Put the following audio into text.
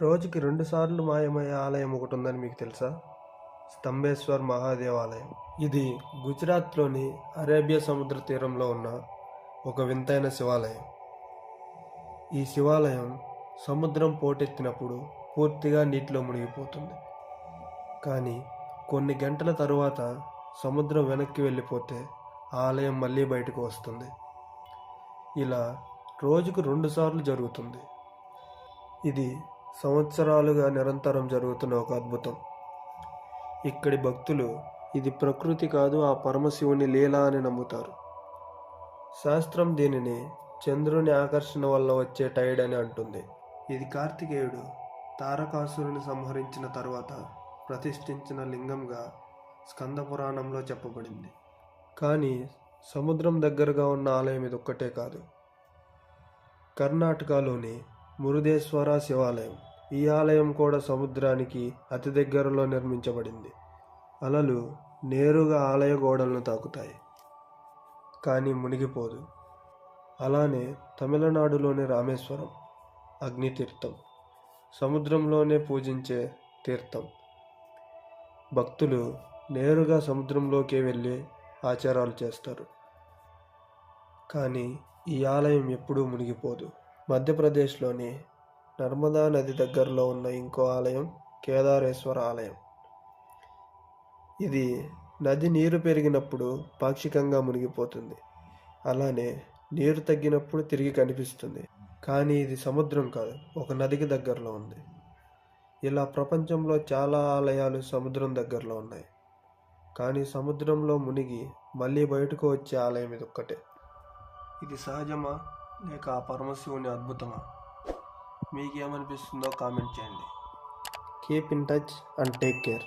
రోజుకి 2 సార్లు మాయమయ్యే ఆలయం ఒకటి ఉందని మీకు తెలుసా? స్తంభేశ్వర్ మహాదేవ్ ఆలయం. ఇది గుజరాత్లోని అరేబియా సముద్ర తీరంలో ఉన్న ఒక వింతైన శివాలయం. ఈ శివాలయం సముద్రం పోటెత్తినప్పుడు పూర్తిగా నీటిలో మునిగిపోతుంది. కానీ కొన్ని గంటల తరువాత సముద్రం వెనక్కి వెళ్ళిపోతే ఆలయం మళ్ళీ బయటకు వస్తుంది. ఇలా రోజుకు 2 సార్లు జరుగుతుంది. ఇది సంవత్సరాలుగా నిరంతరం జరుగుతున్న ఒక అద్భుతం. ఇక్కడి భక్తులు ఇది ప్రకృతి కాదు, ఆ పరమశివుని లీల అని నమ్ముతారు. శాస్త్రం దీనిని చంద్రుని ఆకర్షణ వల్ల వచ్చే టైడ్ అని అంటుంది. ఇది కార్తికేయుడు తారకాసురుని సంహరించిన తరువాత ప్రతిష్ఠించిన లింగంగా స్కంద పురాణంలో చెప్పబడింది. కానీ సముద్రం దగ్గరగా ఉన్న ఆలయం ఇది ఒక్కటే కాదు. కర్ణాటకలోని మురుదేశ్వర శివాలయం. ఈ ఆలయం కూడా సముద్రానికి అతి దగ్గరలో నిర్మించబడింది. అలలు నేరుగా ఆలయ గోడలను తాకుతాయి, కానీ మునిగిపోదు. అలానే తమిళనాడులోని రామేశ్వరం అగ్నితీర్థం, సముద్రంలోనే పూజించే తీర్థం. భక్తులు నేరుగా సముద్రంలోకి వెళ్ళి ఆచారాలు చేస్తారు, కానీ ఈ ఆలయం ఎప్పుడూ మునిగిపోదు. మధ్యప్రదేశ్లోని నర్మదా నది దగ్గరలో ఉన్న ఇంకో ఆలయం కేదారేశ్వర ఆలయం. ఇది నది నీరు పెరిగినప్పుడు పాక్షికంగా మునిగిపోతుంది, అలానే నీరు తగ్గినప్పుడు తిరిగి కనిపిస్తుంది. కానీ ఇది సముద్రం కాదు, ఒక నదికి దగ్గరలో ఉంది. ఇలా ప్రపంచంలో చాలా ఆలయాలు సముద్రం దగ్గరలో ఉన్నాయి, కానీ సముద్రంలో మునిగి మళ్ళీ బయటకు వచ్చే ఆలయం ఇది ఒక్కటే. ఇది సహజమా లేక ఆ పరమశివుని అద్భుతమా? మీకేమనిపిస్తుందో కామెంట్ చేయండి. Keep in touch and take care.